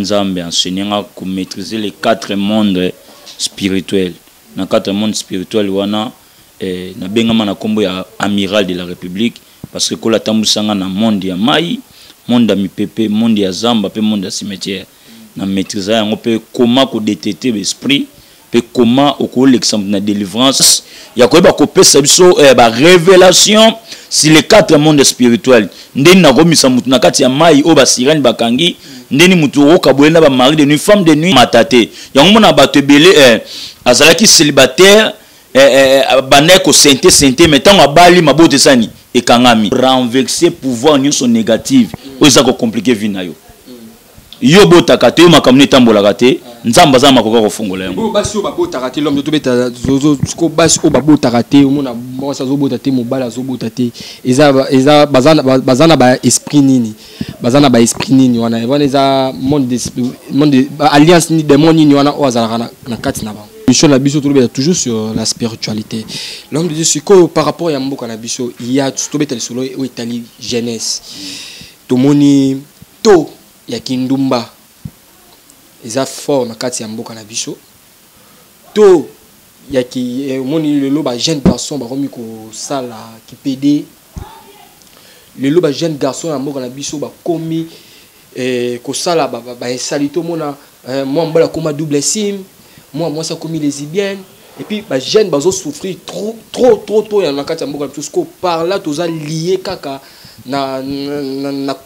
Nzambe enseignant à maîtriser les 4 mondes spirituels. Dans 4 mondes spirituels, wana na bengama na kombo ya amiral de la République parce que kola tambusanga na monde ya mai, monde ya mipepe, monde ya zamba pe monde ya cimetière. Na maîtriser yango pe comment ko détecter l'esprit, pe comment au l'exemple na délivrance, ya ko ba ko pesa biso ba révélation sur les 4 mondes spirituels. Ndeni na komisa mutu na kati ya mai o ba sirène bakangi ndeni mutu oka boyena ba mari de nuit, femme de nuit matate. Yango mona bato belé azalaki célibataire baneko santé mais tant abali mabote sani et kangami renverser pouvoir nyonso négative oza ko compliquer vie na yo. Yo botaka te makamne tambola te nzamba za makoka ko fungola yango basi o babotaka te l'homme to beta zozo ko basi o babotaka te omona mwasa zo bota te mobala zo bota te eza bazana ba esprit nini wana eza monde alliance ni démon nini wana o azala na kati na ba mission na biso to beta toujours sur la spiritualité. L'homme de Dieu c'est quoi par rapport ya mboka na biso il y a to beta le solo o itali jeunesse to moni to ya kindumba eza fort na kati ya mboka na biso to ya ki moni lelo ba jeune garçon ba komi ko sala ki PD lelo ba jeune garçon ya mboka na biso ba komi ko sala ba salito mona moi mbala koma double sim moi ça komi lesbienne et puis ba jeune bazo souffrir trop ya na kati ya mboka na biso ko par là toza lié kaka na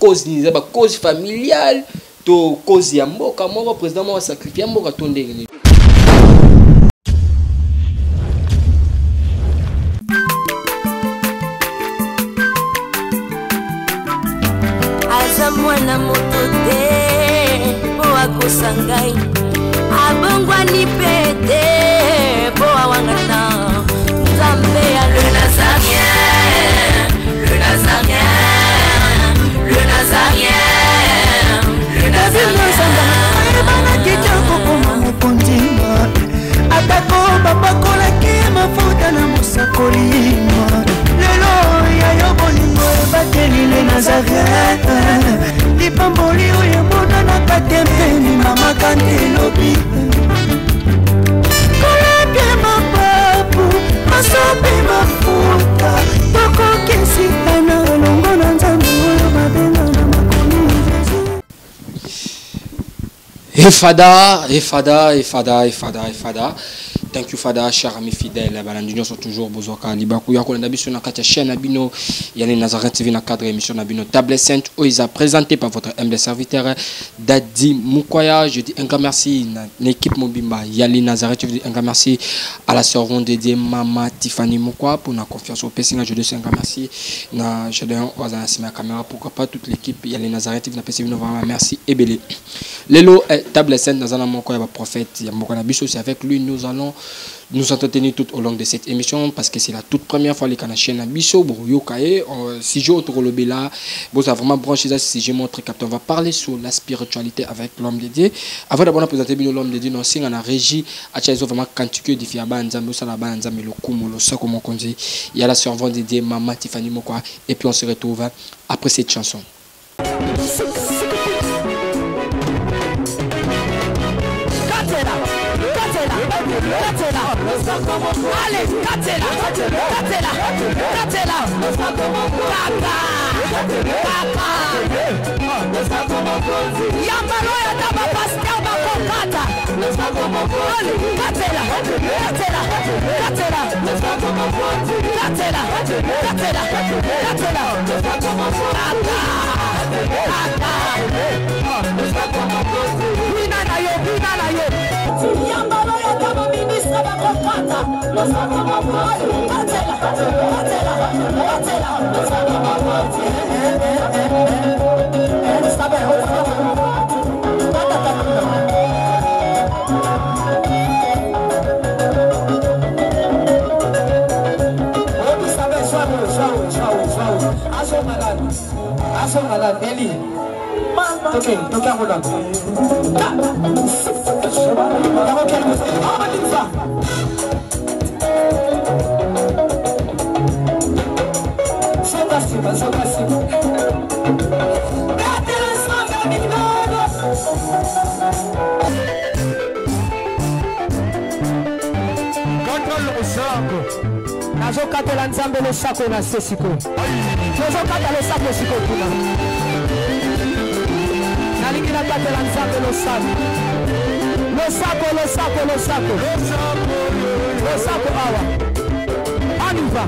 cause ni ba cause familiale to cause ya mboka moko président mo sacrifier mboka to ndenge. Aza mwana moto te po akosangai abongwa ni pete po awangana nzambe ya le nazarien le nazarien le nazarien le nazarien bana kitoko koma mokondima atako bapakolaki mafuta na mosakolima lelo ya yo bolingo ebateli le nazarien lipamboli oyo mona na katempeni mama kantelobi kolapie mapapu masope mafuta tokokesitana elongo na nzambe oyo babenga na makomi Fada. Thank you Fada, cher ami fidèle. Balandino sont toujours bozoka libaku ya kolanda biso na katia chaîne Abino yani Nazareth TV na cadre émission Abino Table Sainte où ils a présenté par votre humble serviteur Dadi Mukwaya. Je dis un grand merci à l'équipe Mobimba Yali Nazareth. Je dis un grand merci à la servante dédiée Mama Tiffany Mukwa pour la confiance au Pessinga. Je dis un grand merci na Gédéon Oazana la caméra, pourquoi pas toute l'équipe Yali Nazareth TV na Pessinga. Merci et belé. Lelo Table Sainte Nazana Mukwaya prophète Yamokana Biso, c'est avec lui nous allons nous entretenir tout au long de cette émission parce que c'est la toute première fois que la chaîne Biso Yokae si je autre le bela vous a vraiment branché ça si je montre qu'on va parler sur la spiritualité avec l'homme de Dieu avant d'abord présenter l'homme de Dieu non c'est on a régi à chaque vraiment cantique de fiaba nzambe ça la nzambe le kumu le sako mon konzi il y a la servante de Dieu Mama Tiffany Mokwa et puis on se retrouve après cette chanson. Allez, Katela, Yambalo ya daba pastel bakokata. Allez, Katela, Nazo katela nzambe le sako na sesiko. Nazo katela le sako siko kuna. Nalingi na katela nzambe le sako. Le sako, le sako, le sako. Le sako awa. On y va,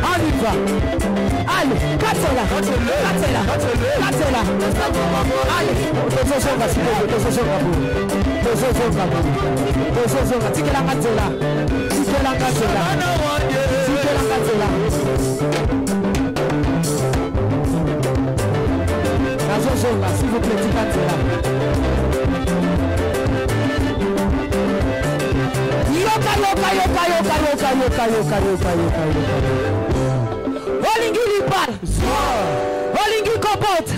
on y va. Allez, katela, katela, katela. Allez, tozozonga siko, tozozonga bu. Tozozonga bu. Tozozonga, tikela katela. Tikela katela. S'il vous plaît, Olingi libar, Olingi kobot,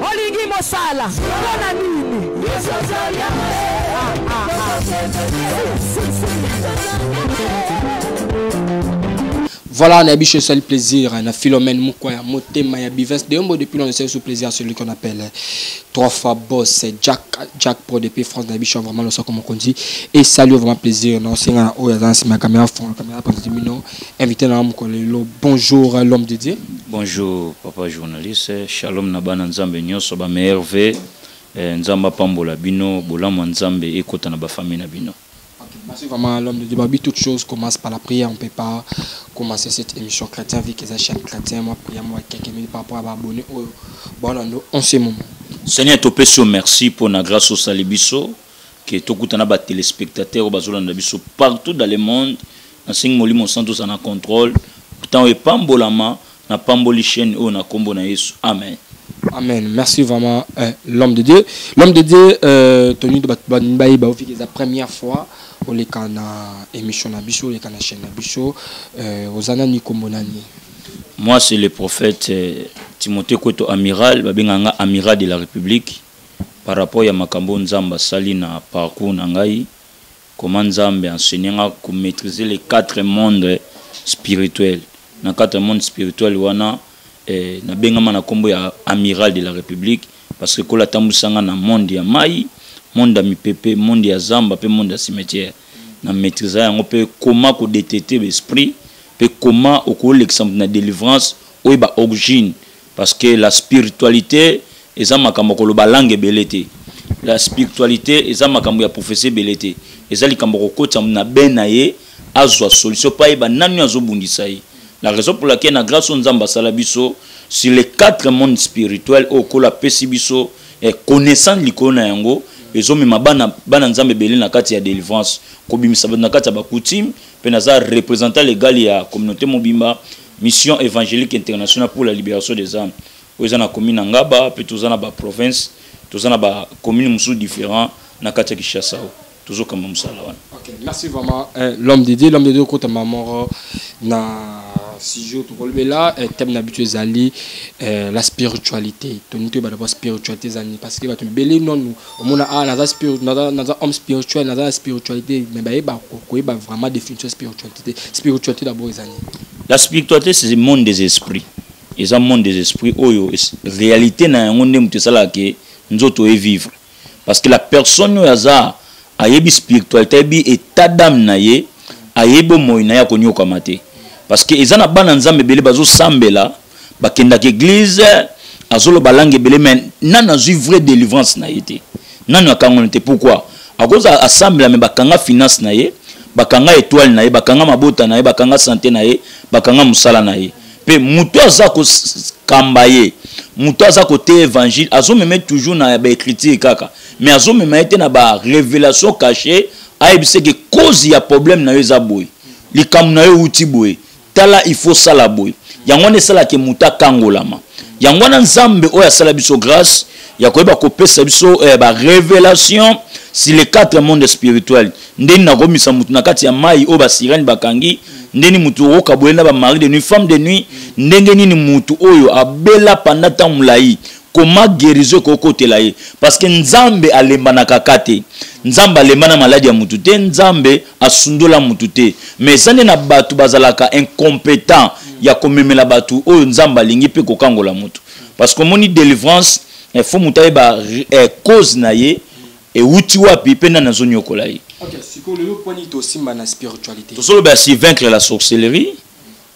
Olingi mosala, Bona nini. Voilà, on a biché seul plaisir, on a Philomène Moukoya, Motema, ya Bivens, de un depuis on sait sous plaisir celui qu'on appelle 3 fois boss, Jack Pro depuis France, on a biché vraiment le soir comme on dit, et salut vraiment plaisir, non, c'est un haut, c'est ma caméra fond, la caméra pour nous invité dans mon bonjour l'homme de Dieu. Bonjour papa journaliste, shalom nabana nzambe nyoso ba merve, nzamba pambola bino, bolamo nzambe ekota na ba famille na bino. Merci vraiment l'homme de Dieu. Babi, toute chose commence par la prière. On ne peut pas commencer cette émission chrétienne avec les chaînes chrétiennes. Moi, prière, moi, quelques minutes par rapport à abonner en ce moment. Seigneur, te pèse merci pour la grâce au Salibiso, que tout le monde a des téléspectateurs partout dans le monde. Dans 5 mois, mon santos en contrôle. Pourtant, on est pas bolama, na pamboli chaîne ou na combo na Yesu. Amen. Amen. Merci vraiment l'homme de Dieu. L'homme de Dieu, Tony de Batbanbaï, c'est la première fois. Au lekana émission na biso, lekana chaîne na biso, ozana ni komonani. Moi c'est le prophète Timothée Koto amiral, babenganga amiral de la République par rapport à makambo nzamba sali na parcours na ngai, comment nzambe enseignera à maîtriser les 4 mondes spirituels. Na 4 mondes spirituels wana na bengama na kombo ya amiral de la République parce que kola tambusanga na monde ya mai, monde ya mipepe, monde ya zamba pe monde ya cimetière. Na maîtriser yango pe comment ko détecter l'esprit, pe comment ko l'exemple na délivrance ou ba origine parce que la spiritualité eza makambo ko loba langue belete. La spiritualité eza makambo ya prophétie belete. Eza likambo ko kota na benaye azwa solution pa ba nanu azobundisa yi. La raison pour laquelle na grâce nzamba sala biso sur les 4 mondes spirituels au ko la pesi biso et connaissant likona yango ezomema bana nzambe belé na kati ya délivrance ko bimisa na kati ya ba coutume pe naza représentant légal ya communauté mobimba mission évangélique internationale pour la libération des âmes oza na commune ngaba pe tozana ba province tozana ba commune musu différent na kati ya Kinshasa toujours comme musala wana. OK, merci vraiment l'homme de Dieu côté maman na si je te relève là thème d'habitude zali la spiritualité toni to ba d'abord spiritualité zani parce que ba to belé non nous on a na homme spirituel na la spiritualité mais ba ko ba vraiment définition spiritualité d'abord zani. La spiritualité c'est le monde des esprits. Et un monde des esprits oyo réalité na yango ndem te sala ke nzoto e vivre parce que la personne yo yaza ayebi spiritualité bi état d'âme na ye ayebo moina ya konyoka mate. Parce que ils ont bana nzambe belé bazo sambela bakenda ke église azolo balangue belé mais nana zu vraie délivrance na été nana kangonete pourquoi à cause assemble mais bakanga finance na ye bakanga étoile na ye bakanga mabota na ye bakanga santé na ye bakanga musala na ye pe muto azako kambaye muto azako te évangile azo même toujours na ba écriture kaka mais azo même été na ba révélation cachée aibise que cause ya problème na yo za boy likam na yo uti boy tala il faut ça la boy yango ne sala ke muta kangolama yango na nzambe oya sala biso grâce ya ko ba kopesa biso ba révélation sur les 4 mondes spirituels ndeni na komisa mutu na kati ya mai o ba sirani bakangi ndeni mutu o kabolela ba mari de nuit femme de nuit ndenge nini mutu oyo abela pendant temps mulai comment guériso ko kotela ye parce que nzambe alemba na kakate nzambe alemba na maladie ya mutu te nzambe asundola mutu te mais sande na batu bazalaka incompétent ya komemela batu oyo nzambe alingi pe kokangola mutu parce que moni délivrance il faut muta ba cause na ye et uti wapi pena na zone yokola yi. OK, siko le point ni to simba na spiritualité. To solo ba si vaincre la sorcellerie.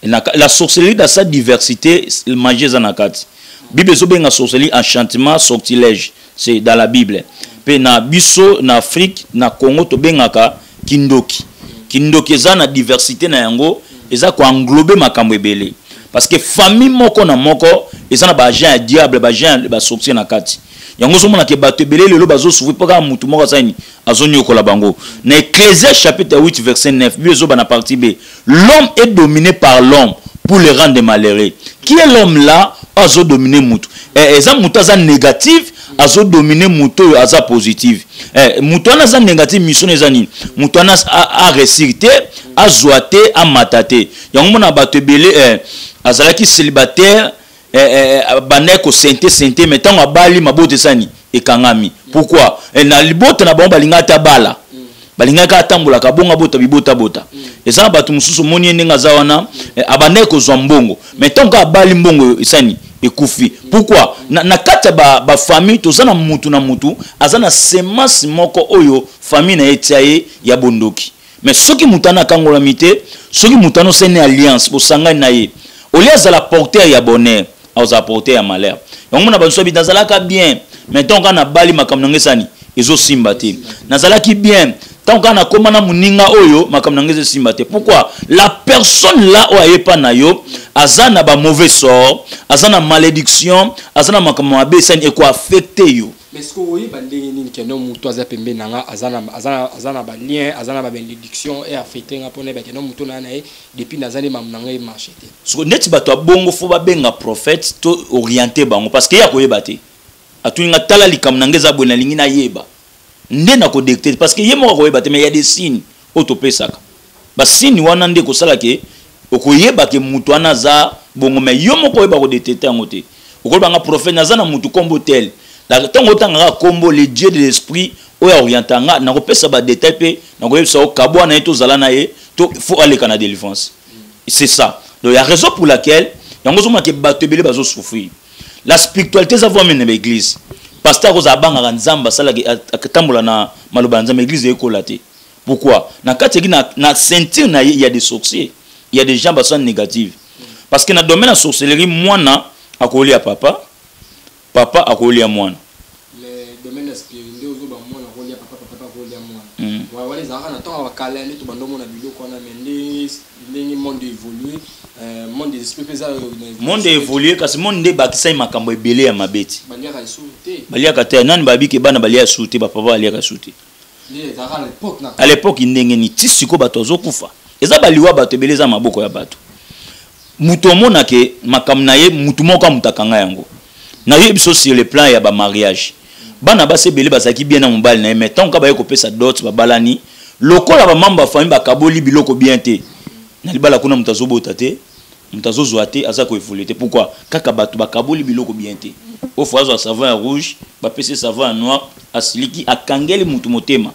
La sorcellerie dans sa diversité, le magie zanakati. Bible zo benga sorcellerie, enchantement, sortilège, c'est dans la Bible. Pe na biso na Afrique, na Congo to bengaka kindoki. Kindoki za na diversité na yango, eza ko englober makambo ebele. Parce que famille moko na moko, eza na ba agent diable, ba agent ba sorcier na kati. Yango zo mona ke bato ebele lelo bazo souffrir paka mutu moko sani azoni yokola bango. Na Ecclésiaste chapitre 8 verset 9, Bible zo ba na partie B. L'homme est dominé par l'homme pour le rendre malheureux. Qui est l'homme là? Azo dominer mutu. Eza mutu aza négatif, azo dominer mutu aza positif. Mutu aza négatif mission ezani. Mutu a récité, a zoité, a mataté. Yango mona bato ebele azalaki célibataire baneko sente mais tant abali mabote sani ekangami. Pourquoi? Na libote na bango balingata bala. Balingaka atambola kabonga bota bibota bota. Eza bato mususu moni ndenga za wana abaneko zwa mbongo. Mais tant ka abali mbongo esani ekufi. Pourquoi? Na kata ba famille tozana mutu na mutu azana semence moko oyo famille na etiaye ya bondoki. Mais soki mutana kangola mite, soki mutano sene alliance bosanga na ye. Olia za la porteur ya bonheur, aux apporter ya malheur. Yango na baso bi nazalaka bien, mais tant kana bali makambo ngesani ezo simbate. Nazalaki bien, tant kana komana muninga oyo makambo ngeze simbate. Pourquoi? La personne là o ayepa na yo azana ba mauvais sort, azana malédiction, azana makambo abesani eko affecter yo. Mais ce que vous voyez, bandé que non mutu aza pembe nanga azana ba lien, azana ba bénédiction et affecter ngapone ba que non mutu na nae depuis nazali mamnanga e marcheté. Ce que net bato bongo fo ba benga prophète to orienté bango parce que ya koyeba te. Atuninga tala likam nangeza bona lingi na yeba. Nde na ko détecter parce que yemo koyeba te mais il y a des signes autopesaka. Ba signe wana nde ko sala ke okoyeba ke mutu anaza bongo mais yomo koyeba ko détecter ngote. Okoyeba nga prophète nazana mutu kombo tel. La tango tanga kombo le dieu de l'esprit oya orientanga na kopesa ba détail pe na koyebisa o kabwa na eto zala na ye to faut aller kana délivrance. C'est ça. Donc il y a raison pour laquelle yango zoma ke bato ebele bazo souffrir. La spiritualité ça va mener l'église. Pasteur ozabanga nzamba sala ke tambola na maloba nzamba église ekolate. Pourquoi? Na kati na sentir na il y a des sorciers, il y a des gens qui sont négatifs. Parce que na domaine la sorcellerie mwana akoli à papa akoli à mwana. Le domaine la spiritualité ozoba mwana akoli à papa akoli à mwana. Wa wale zaka na tonga bakala ndi to bandomo na biloko na mende ndenge monde évolué monde des esprits pesa monde évolué kasi monde bakisa makambo ebele ya mabeti. Baliaka isute. Baliaka te nani babiki bana balia sute ba papa balia sute. À l'époque ndenge ni tisiko bato zokufa. Eza baliwa bato ebele za maboko ya bato. Mutu omona ke makamna ye mutu moko mutakanga yango. Na ye biso sur le plan ya ba mariage. Bana base bele bazaki bien na mobali na mais tant ka ba ko pesa dot ba balani lokola ba mamba famille ba kaboli biloko bien te. Na libala kuna mutazo bota te, mutazo zoate aza ko evoluer te. Pourquoi? Kaka bato ba kaboli biloko bien te. Au fois savon rouge, ba pese savon noir, asiliki akangeli mutu motema.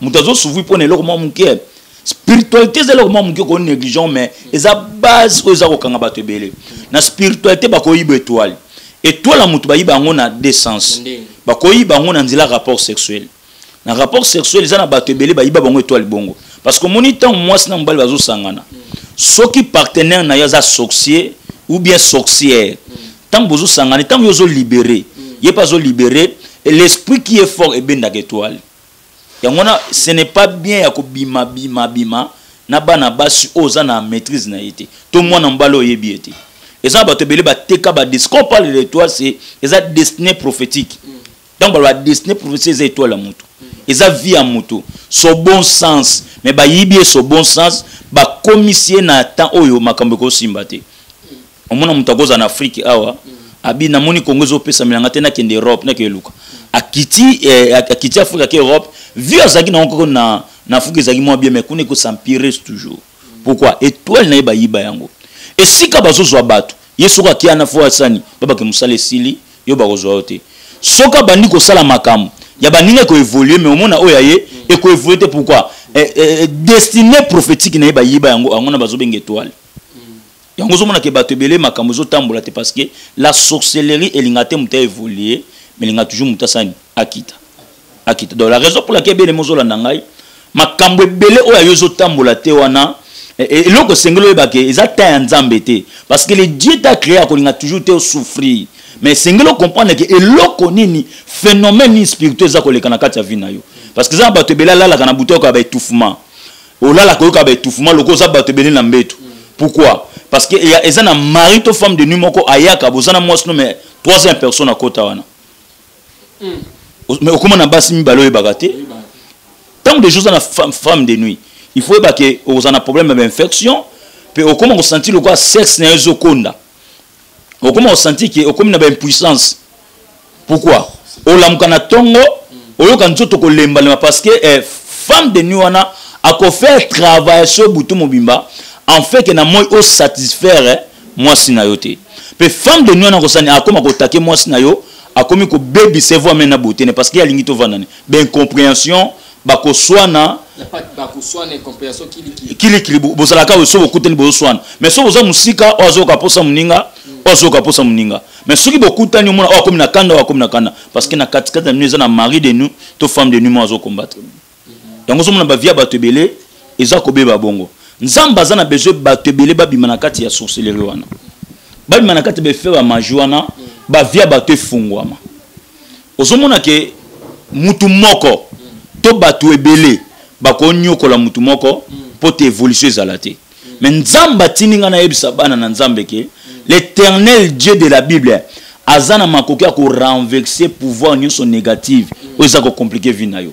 Mutazo souvi pone eloko mo muke. Spiritualité c'est eloko mo muke ko négligent mais eza base oza ko kanga bato ebele. Na spiritualité ba ko yiba étoile. Étoile la mutu ba yiba ngo na décence. Ba ko yiba ngo na nzila rapport sexuel. Na rapport sexuel eza na bato ebele ba yiba bango étoile bongo. Parce que moni temps moi na mbali bazo sangana. Soki partenaire na yaza sorcier ou bien sorcière. Tant bozo sangana, tant yozo libéré. Yé pas zo libéré et l'esprit qui est fort est ben étoile. Yangona ce n'est pas bien ya ko bima na bana basi oza na maîtrise na yete. To mwana mbalo yebi yete. Eza bato bele ba teka ba discours parle de l'étoile c'est eza destinée prophétique. Donc ba destinée prophétique c'est étoile la mutu. Eza vie à mutu. So bon sens mais ba yibi so bon sens ba commissionner na temps oyo makambo ko simbate. Omona mutakoza na Afrique awa abi na moni Congo zo pesa milanga tena kende Europe na ke luka. Akiti Afrique ke Europe vu azaki na encore na Afrique zaki moi bien mais kone ko s'empirer toujours. Pourquoi? Étoile na ba yiba yango. Et si ka bazo zo bato yesu ka ki ana fo sani baba ke musale sili yo ba ko te. Soka bandi ko sala makam ya baninga ko évoluer mais omona oya ye et ko évoluer te pourquoi? Destinée prophétique na ba yiba yango angona bazo benga étoile. Yango zo mona ke bato belé makambo zo tambola te parce que la sorcellerie elingate muta évoluer mais linga toujours muta sani akita. akita. Donc la raison pour laquelle bien mozo la nangai makambo belé o ayozo tambola te wana et loko sengelo ebake ezata nzambe te parce que le Dieu t'a créé a kolinga toujours te souffrir mais sengelo comprendre que eloko nini phénomène spirituel za koleka na kati ya vie na yo parce que ça bato belé la kana buto ka ba étouffement o la ko ka ba étouffement loko za bato belé na mbeto. Pourquoi? Parce que il y a ezana mari to femme de nuit moko ayaka bozana mwasi no mais troisième personne à kota wana. Mais au comment na basi mi balo ebagate tant de choses dans la femme de nuit il faut que aux en a problème d'infection puis au comment on sentit le quoi sexe na ezokonda au comment on sentit que au comme na impuissance pourquoi au lamkana tongo au yo kanzoto ko lemba parce que femme de nuit wana a ko faire travail sur butu mobimba en fait que na moi au satisfaire moi sinayote puis femme de nuit wana ko sani a comme ko taquer moi sinayo a comme ko baby se voit maintenant beauté parce qu'il y a lingi to vanane ben compréhension bako swana bako swana compréhension kili bozalaka oso bokutani bozoswana mais so boza musika ozo kaposa muninga ozo kaposa muninga mais soki bokutani mona o comme na kanda parce que na katikata nous na mari de nous to femme de nous mo ozo combattre donc ozo mona ba via batebele eza kobeba bongo nzamba za na besoin batebele babima na kati ya sorcellerie wana babima na kati be faire magie wana ba via bato fungwama ozo mona ke mutu moko to batu ebele bako nyokola mutu moko po te évolution ezalate mais nzamba tininga na yebisa bana na nzambe ke l'Éternel Dieu de la Bible azana makoki ko renverser pouvoir nyonso négative oza ko compliquer vie na yo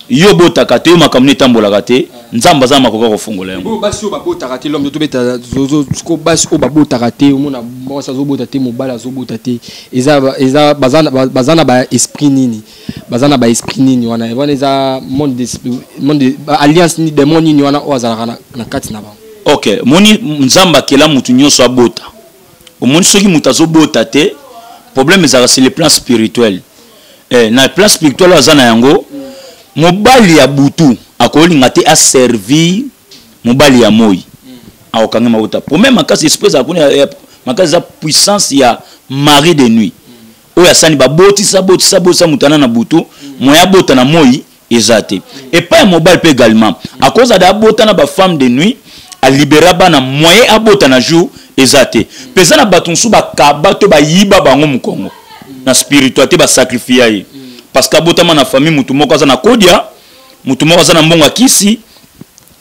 yo botaka te makamne tambola te nzamba za makoki ko fungola yango basi ba botaka te l'homme to beta zozo ko basi o ba botaka te omona mosa zo bota te mobala zo bota te eza bazana ba esprit nini bazana ba esprit nini wana eza monde alliance ni démon nini wana o azala na kati na ba. OK moni nzamba kela mutu nyonso abota omoni soki mutu azobota te problème ezala sur le plan spirituel na plan spirituel azana yango mobali ya butu akolinga te a servir mobali ya moi akokanga mauta pour même makasi espèce akoni makasi puissance ya mari de nuit oya sani ba botisa mutana na butu moya bota na moi ezate et pas mobile pe également à cause de bota na ba femme de nuit a libérer bana moyen abota na jour ezate pesa na batunsu ba kabato ba yiba bango mukongo na spiritualité ba sacrifier parce que abota na famille mutu moko za na kodia mutu moko za na mbongo kisi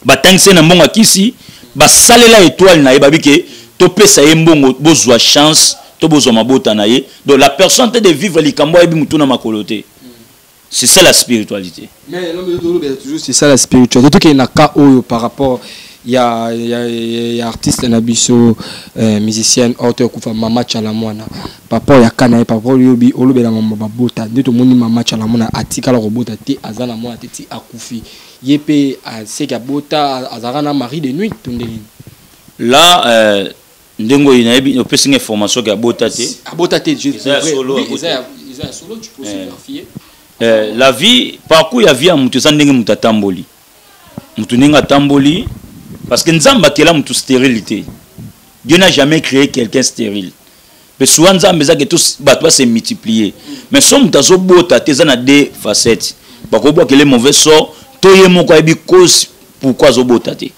batangise na mbongo kisi ba salela étoile na yebabike to pesa ye mbongo bozwa chance to bozwa mabota na ye donc la personne de vivre likambo ebi mutu na makolote. C'est ça la spiritualité. Mais toujours c'est ça la spiritualité. Tout qui na ka oyo par rapport il y a artiste na biso musicienne auteur kufa Mama Chalamwana papa ya kana papa yobi olobela mama babota ndito moni Mama Chalamwana atikala robota te azana mwana te akufi yepe aseka bota azana mari de nuit tondeli là ndengo inaebi opesi information ka bota te je solo tu peux vérifier la vie parcours ya vie mutu sandenge mutatamboli mutu ninga tamboli parce que nzamba kela mutu stérilité. Dieu n'a jamais créé quelqu'un stérile. Mais souvent nzamba za que tous batwa se multiplier. Mais son mutazo bota tezana deux facettes. Bako bo que les mauvais sort toye moko ebi cause pourquoi zo bota te.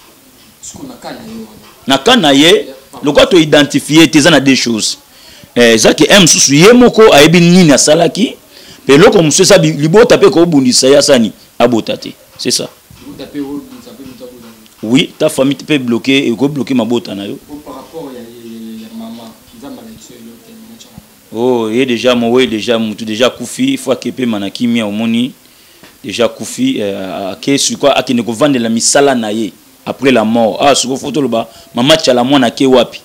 Na kana ye le quoi to identifier tezana deux choses. Ça que aime susu ye moko ayebi nini asalaki pe loko musu sa libota pe ko bundisa ya sani abota te. C'est ça. Oui, ta famille peut bloquer et go bloquer ma botte na yo. Par rapport à maman, oh, il déjà moi déjà mutu déjà kufi, il faut que pe manaki mi omoni déjà kufi ke sur quoi akine ko vendre la misala na ye après la mort. Ah, sur photo le ba, maman tchala mwana ke wapi?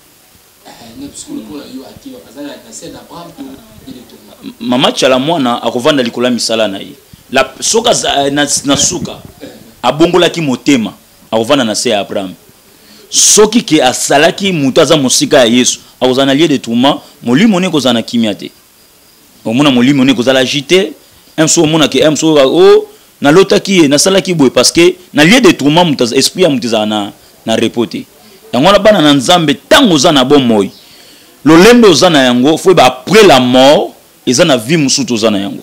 Maman tchala mwana akovanda likola misala na ye. La soka na suka abongola ki motema akovanda na se ya Abraham soki ke asalaki mutaza musika ya Yesu akozana lié de tourment molimo ne kozana kimia te omona molimo ne kozala agité emso omona ke emso o na lotaki na salaki boy parce que na lié de tourment mutaza esprit ya mutaza na repoté yango na bana na nzambe tango zana bon moy lo lembe ozana yango faut ba après la mort ezana vie musuto ozana yango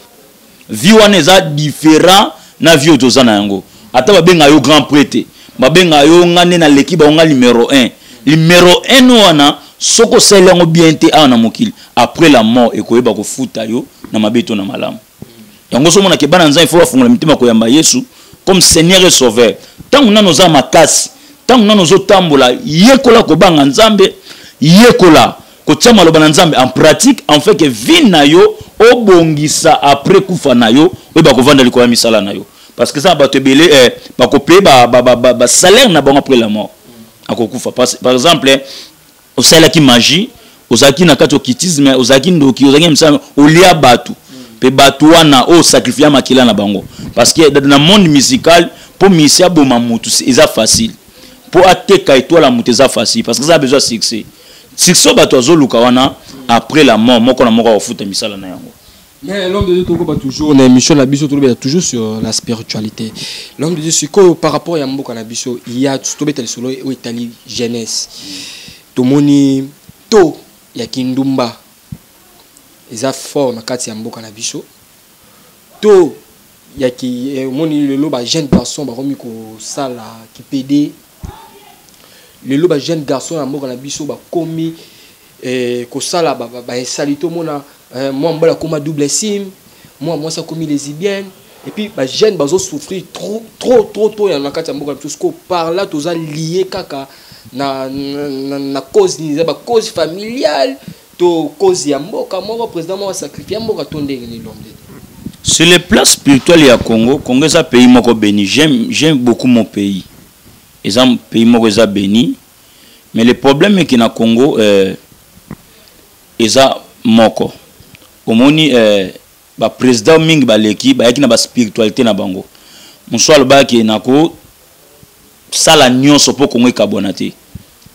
vie wana eza différent na vie otoza na yango ata babenga yo grand prêtre babenga yo ngane na l'équipe onga numéro 1 wana soko selango bien te ana mokili après la mort ekoyeba ko futa yo na mabeto na malamu yango so mona ke bana nza il faut afungola mitima ko yamba Yesu comme Seigneur et Sauveur tangu nano za makasi tangu nano zo tambola yekola ko banga nzambe yekola ko tshama lo bana nzambe en pratique en fait que vie na yo obongisa après kufa na yo oyeba ko vanda liko ya misala na yo parce que ça ba te belé ba ko payer ba salaire na bango après la mort akokufa par exemple au sala ki magie ozaki na kato kitisme ozaki ndoki ozaki msama olia batu pe batu wana o sacrifier makila na bango parce que dans le monde musical pour misia boma mutu c'est facile pour ateka étoile mutu c'est facile parce que ça a besoin de succès batu azoluka wana après la mort moko na moko ofuta misala na yango. Mais l'homme de Dieu toujours on a émission la biso toujours sur la spiritualité. L'homme de Dieu c'est quoi par rapport à mboka na biso il y a tout le solo ou Italie jeunesse tomoni to ya kindumba eza fort na kati ya mboka na biso to ya ki moni lelo ba jeune garçon ba komi ko sala ki PD lelo ba jeune garçon na mboka na biso ba komi ko sala ba salito mona moi mbala koma double sim moi ça komi lesbienne et puis ba jeune bazo souffrir trop ya na kati ya mboka na biso ko par là toza lié kaka na cause ni ba cause familiale to cause ya mboka moko président mo sacrifier mboka to ndenge ni l'homme. Sur le plan spirituel ya Congo est un pays moko béni. J'aime beaucoup mon pays. C'est un pays moko est béni. Mais le problème est que na Congo est moko. Au moni ba président mingi ba l'équipe ba yaki na ba spiritualité na bango. Monswa ba ki na ko sala nyonso po Congo ekabonate.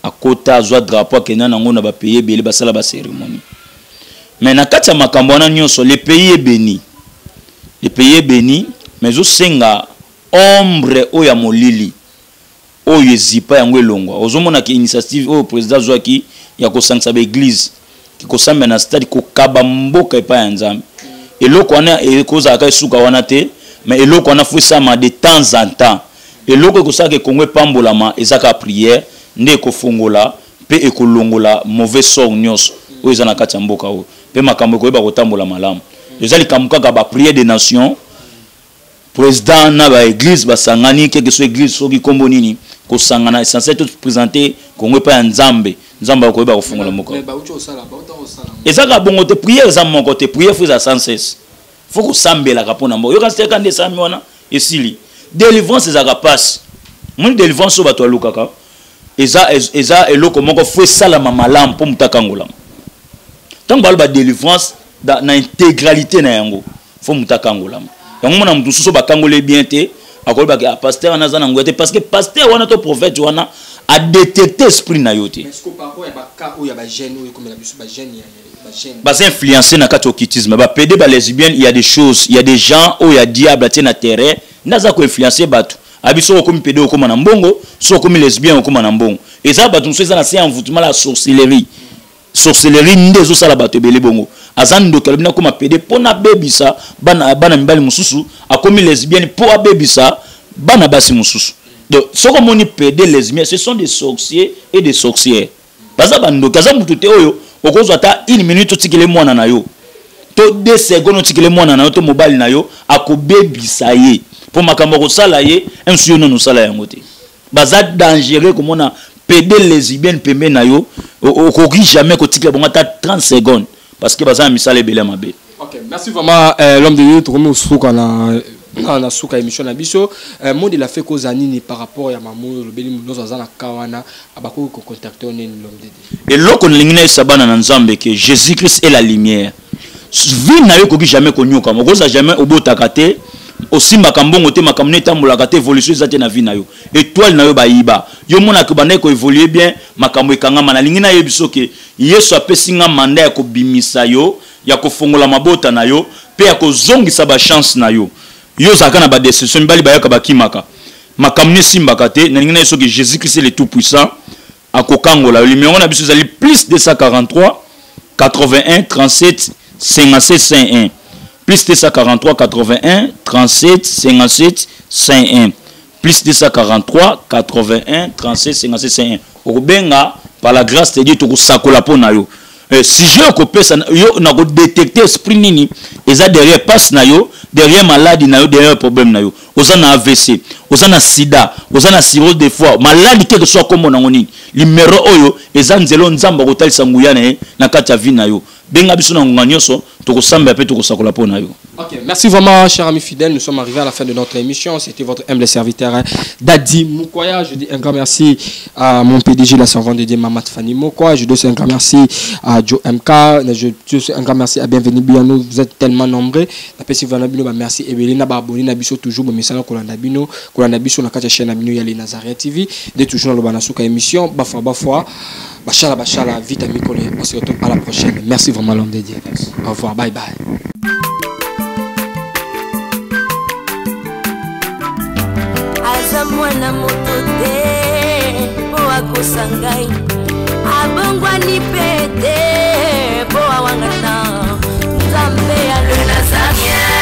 A kota zwa drapeau kena nango na ba pays belé ba sala ba cérémonie. Mais na kati ya makambo wana nyonso le pays est béni. Le pays est béni, mais au senga ombre o ya molili o yezipa yango elongwa ozomona ki initiative o président Zwaki ya ko sangisa ba église ki ko samba na stade ko kaba mboka epa ya nzambe eloko wana ekoza ka suka wana te mais eloko wana faut sama de temps en temps eloko ko saka Kongo pambolama ezaka prière nde ko fongola pe ekolongola mauvais sort nyos o ezana kati ya mboka o pe makambo ko eba ko tambola malamu. Les gens qui ont prié des nations, président na ba église ba sangani quelque soit église soki kombonini ko sangana est censé tout présenter Congo pa nzambe nzamba ko ba kofungola moko. Et ça ka bongo te prière za mon côté prière faut ça sans cesse. Faut ko sambela ka pona mbo. Yo ka steka nde sami wana esili. Délivrance za ka passe. Mon délivrance so ba to lukaka. Eza eloko moko faut sala mamalam po mutakangola. Tant ba délivrance na intégralité na yango faut mutakangola yango mona mutu suso bakangole bien te akoloba ke pasteur anaza na ngwete parce que pasteur wana to prophète wana a détecté esprit na yote est-ce que par rapport ya ba ka o ya ba jeune o comme la biso ba jeune ba influencer na katokitisme ba PD ba lesbienne il y a des choses il y a des gens o ya diable tient na terrain naza ko influencer batu abiso ko mi PD o koma na mbongo so ko mi lesbienne o koma na mbongo et ça batu so eza na c'est envoûtement la sorcellerie ndezo sala batu ebele bongo azando kalobina ko ma PD pona bebisa bana mibali mususu akomi lesbienne pour abebisa bana basi mususu donc soko moni PD lesbienne ce sont des sorciers et des sorcières baza bando kaza mutu te oyo okozwa ta 1 minute tikele mwana na yo to 2 secondes tikele mwana na yo to mobile na yo akobebisa ye pour makambo ko sala ye ensuyo no sala yango te baza dangereux comme on a PD lesbienne pembe na yo okoki jamais ko tikele bonga ta 30 secondes parce que baza misala ebele mabe. OK, merci vraiment l'homme de Dieu to komi usuka na suka émission na biso monde la fait cause anini par rapport ya mamu le beli munozo azana kawana abako ko contacter on l'homme de Dieu. Et loko lingina sabana na nzambe que Jésus-Christ est la lumière. Vie na yo koki jamais konyoka mokoza jamais obotaka te aussi makambongo te makamne tambolaka te évolution ezate na vie na yo étoile na yo bayiba yo mona ko bande ko évoluer bien makambo ekangama na lingina yebiso ke Yesu apesinga manda ya kobimisa yo ya kofongola mabota na yo pe ya kozongisa ba chance na yo yo zaka na ba décision mbali bayaka bakimaka makamne simbaka te na lingina yeso ke Jésus Christ est le tout puissant akokangola yo numéro na biso zali plus 243 81 37 57 51 plus 243 81 37 57 51 plus 243 81 37 57 51 obenga par la grâce de Dieu to sakola pona yo si je kopesa yo na ko détecter esprit nini eza derrière passe na yo derrière maladie na yo derrière problème na yo oza na AVC oza na sida oza na cirrhose de foie maladie quelque soit comme na ngoni numéro oyo eza nzelo nzamba ko talisa nguya na kati ya vie na yo benga biso na nganyoso to ko samba pe to ko sakola pona yo. Ok, merci vraiment, chers amis fidèles. Nous sommes arrivés à la fin de notre émission. C'était votre humble serviteur Dadi Mukwaya. Je dis un grand merci à mon PDG, la servante de Dieu, Mamat Fanny Mukwaya. Je dis un grand merci à Joe MK. Je dis un grand merci à Bienvenue Biano. Vous êtes tellement nombreux. Merci Ebelina Barboni Nabiso toujours. Mais ça, Kolandabino, Kolandabiso, la carte chaîne Abino Yali Nazareth TV. Dès toujours dans le Banasuka émission. Bafwa. Bachala, vite à Mikole. On se retrouve à la prochaine. Merci vraiment, l'homme de Dieu. Au revoir. Bye bye. Mwana moto te po akosangai abongwani pete po awangana nzambe ya le Nazarien.